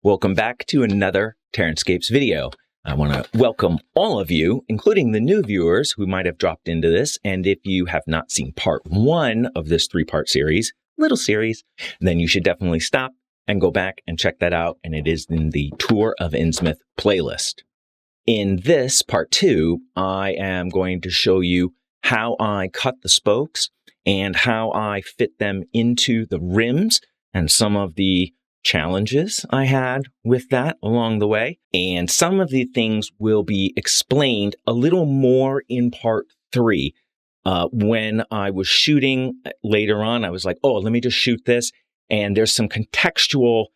Welcome back to another Terranscapes video. I want to welcome all of you, including the new viewers who might have dropped into this. And if you have not seen part 1 of this 3-part series, little series, then you should definitely stop and go back and check that out. And it is in the Tour of Innsmouth playlist. In this part 2, I am going to show you how I cut the spokes and how I fit them into the rims and some of the challenges I had with that along the way. And some of the things will be explained a little more in part 3. When I was shooting later on, I was like, oh, let me just shoot this. And there's some contextual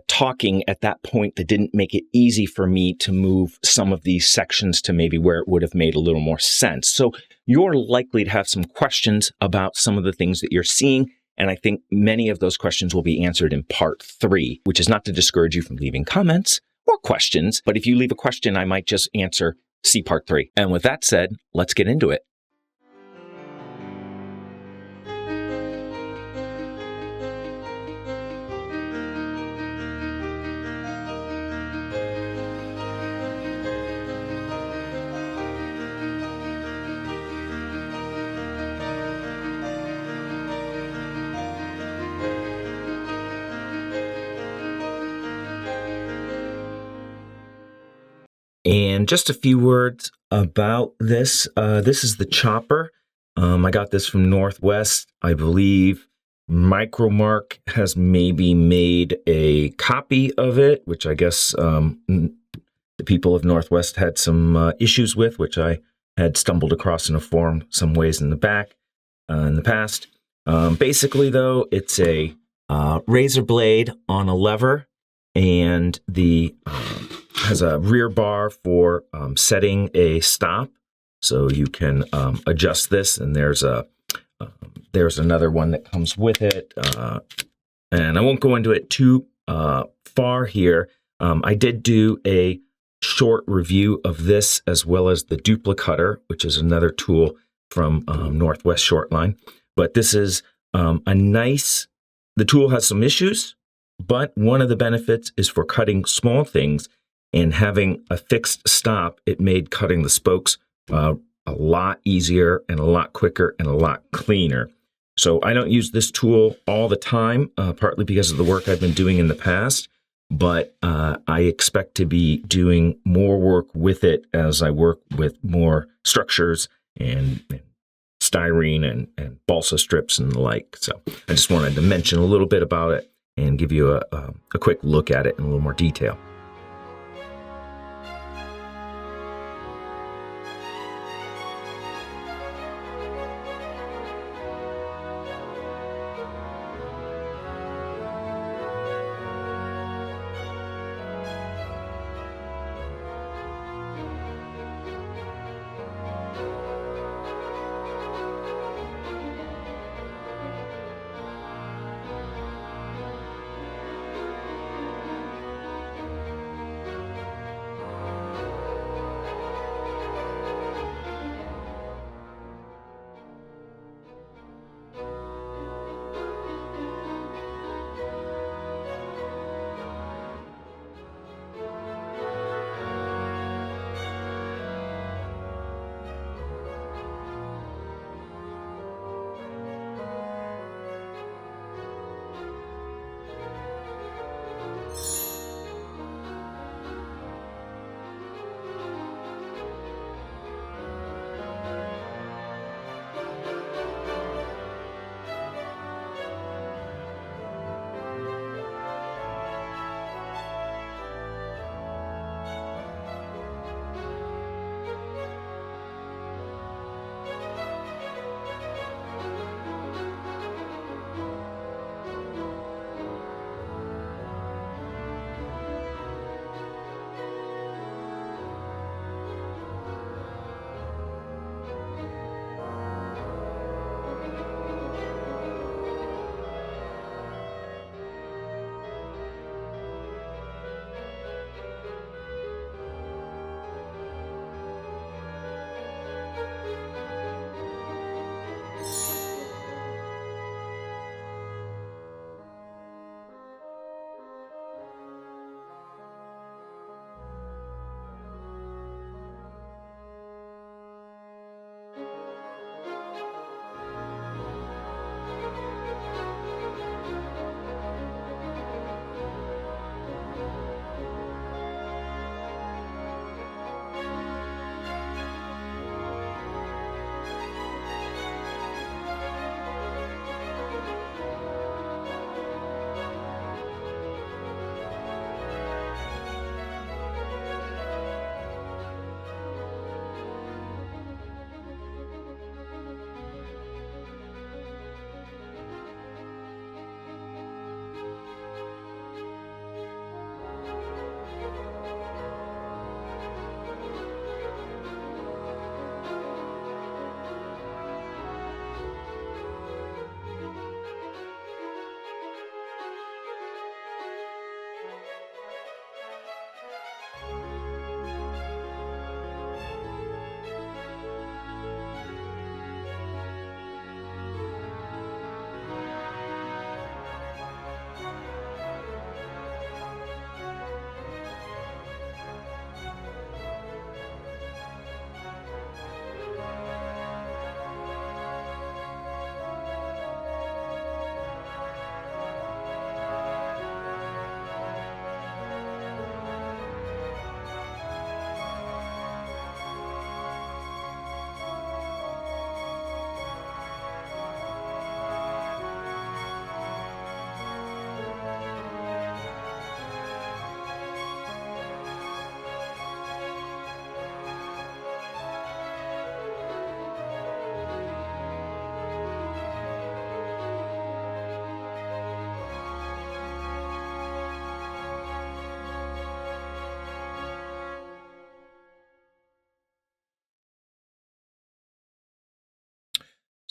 talking at that point that didn't make it easy for me to move some of these sections to maybe where it would have made a little more sense. So you're likely to have some questions about some of the things that you're seeing. And I think many of those questions will be answered in part 3, which is not to discourage you from leaving comments or questions. But if you leave a question, I might just answer, see part 3. And with that said, let's get into it. And just a few words about this. This is the chopper. I got this from Northwest. I believe Micromark has maybe made a copy of it, which I guess the people of Northwest had some issues with, which I had stumbled across in a forum some ways in the past. Basically, though, it's a razor blade on a lever, and the has a rear bar for setting a stop, so you can adjust this. And there's another one that comes with it, and I won't go into it too far here. I did do a short review of this as well as the Duplicutter, which is another tool from Northwest Shortline. But this is a nice. The tool has some issues, but one of the benefits is for cutting small things. And having a fixed stop, it made cutting the spokes a lot easier and a lot quicker and a lot cleaner. So I don't use this tool all the time, partly because of the work I've been doing in the past, but I expect to be doing more work with it as I work with more structures and styrene and balsa strips and the like. So I just wanted to mention a little bit about it and give you a quick look at it in a little more detail.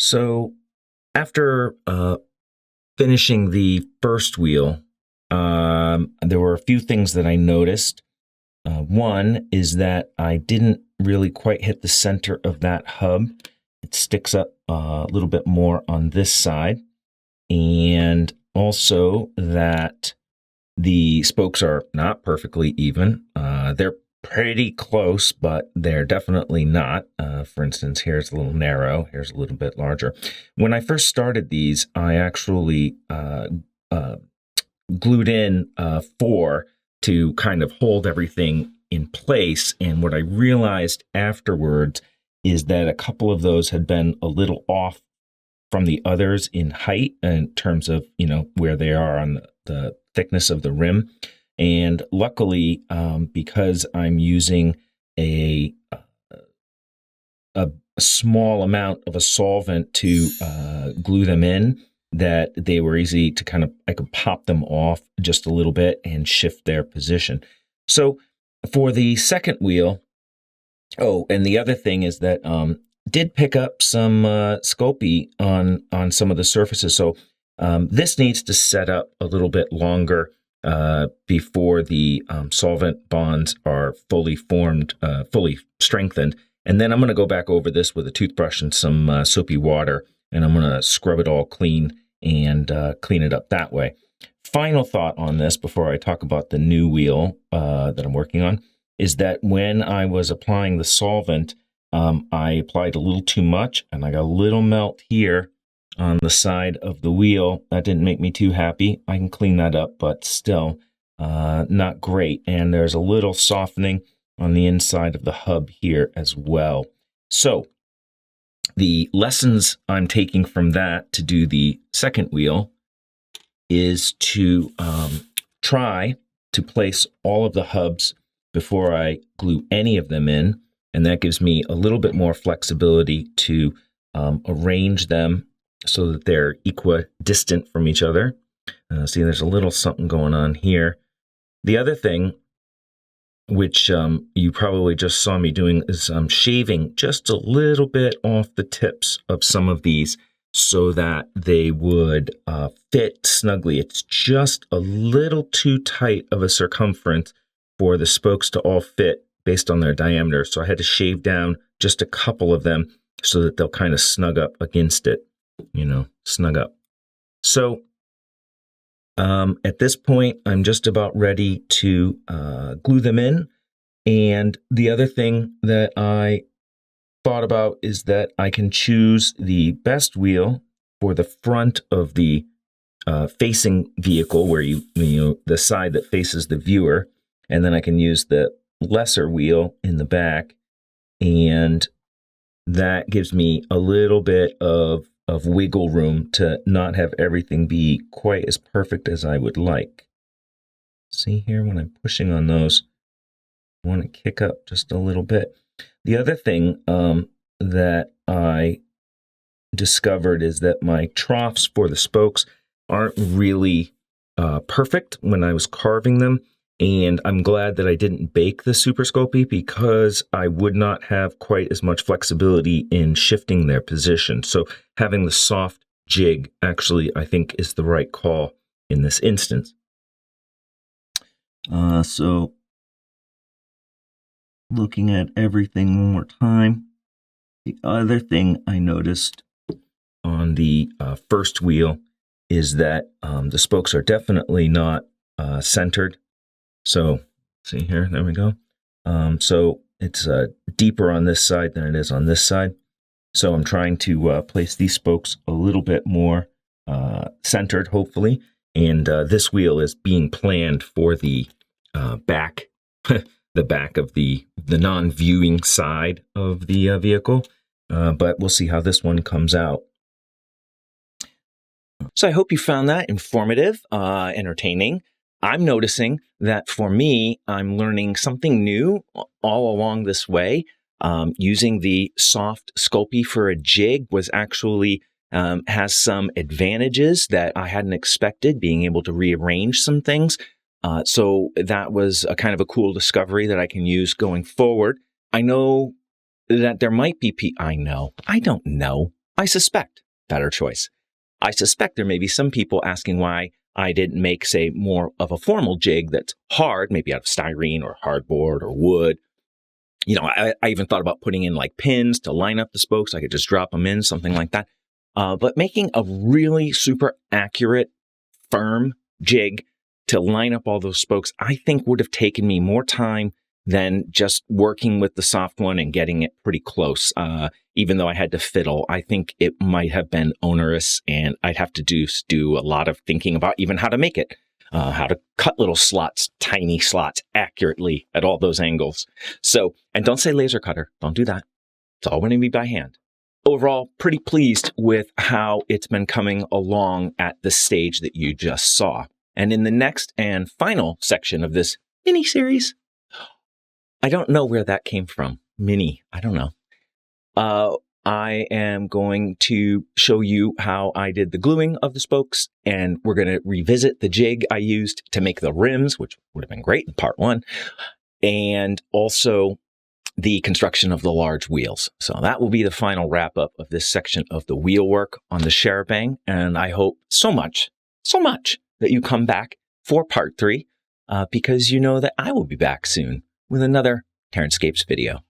So after finishing the first wheel, there were a few things that I noticed. One is that I didn't really quite hit the center of that hub. It sticks up a little bit more on this side. And also that the spokes are not perfectly even. They're pretty close, but they're definitely not. For instance, here's a little narrow, here's a little bit larger. When I first started these, I actually glued in 4 to kind of hold everything in place. And what I realized afterwards is that a couple of those had been a little off from the others in height in terms of, where they are on the thickness of the rim. And luckily, because I'm using a small amount of a solvent to glue them in, that they were easy to I could pop them off just a little bit and shift their position. So for the second wheel, and the other thing is that did pick up some Sculpey on some of the surfaces. So this needs to set up a little bit longer before the solvent bonds are fully formed, fully strengthened. And then I'm going to go back over this with a toothbrush and some soapy water, and I'm going to scrub it all clean and clean it up that way. Final thought on this before I talk about the new wheel that I'm working on is that when I was applying the solvent, I applied a little too much, and I got a little melt here on the side of the wheel. That didn't make me too happy. I can clean that up, but still not great. And there's a little softening on the inside of the hub here as well. So the lessons I'm taking from that to do the second wheel is to try to place all of the hubs before I glue any of them in. And that gives me a little bit more flexibility to arrange them so that they're equidistant from each other. See, there's a little something going on here. The other thing, which you probably just saw me doing, is shaving just a little bit off the tips of some of these so that they would fit snugly. It's just a little too tight of a circumference for the spokes to all fit based on their diameter. So I had to shave down just a couple of them so that they'll kind of snug up against it, snug up. So at this point, I'm just about ready to glue them in. And the other thing that I thought about is that I can choose the best wheel for the front of the facing vehicle, where the side that faces the viewer, and then I can use the lesser wheel in the back, and that gives me a little bit of wiggle room to not have everything be quite as perfect as I would like. See here, when I'm pushing on those, I want to kick up just a little bit. The other thing that I discovered is that my troughs for the spokes aren't really perfect when I was carving them. And I'm glad that I didn't bake the Super Sculpey, because I would not have quite as much flexibility in shifting their position. So having the soft jig actually, I think, is the right call in this instance. So looking at everything one more time, the other thing I noticed on the first wheel is that the spokes are definitely not centered. So see here, there we go. So it's deeper on this side than it is on this side. So I'm trying to place these spokes a little bit more centered, hopefully. And this wheel is being planned for the back, the back of the non-viewing side of the vehicle. But we'll see how this one comes out. So I hope you found that informative, entertaining. I'm noticing that for me, I'm learning something new all along this way. Using the soft Sculpey for a jig was actually has some advantages that I hadn't expected, being able to rearrange some things. So that was a kind of a cool discovery that I can use going forward. I know that there might be I don't know. I suspect better choice. I suspect there may be some people asking why I didn't make, say, more of a formal jig that's hard, maybe out of styrene or hardboard or wood. You know, I even thought about putting in like pins to line up the spokes. I could just drop them in, something like that. But making a really super accurate, firm jig to line up all those spokes, I think would have taken me more time than just working with the soft one and getting it pretty close. Even though I had to fiddle, I think it might have been onerous, and I'd have to do a lot of thinking about even how to make it, how to cut little slots, tiny slots accurately at all those angles. So, and don't say laser cutter. Don't do that. It's all going to be by hand. Overall, pretty pleased with how it's been coming along at the stage that you just saw. And in the next and final section of this mini-series, I don't know where that came from. Mini, I don't know. I am going to show you how I did the gluing of the spokes, and we're going to revisit the jig I used to make the rims, which would have been great in part one, and also the construction of the large wheels. So that will be the final wrap up of this section of the wheel work on the charabanc, and I hope so much that you come back for part 3, because you know that I will be back soon with another Terranscapes video.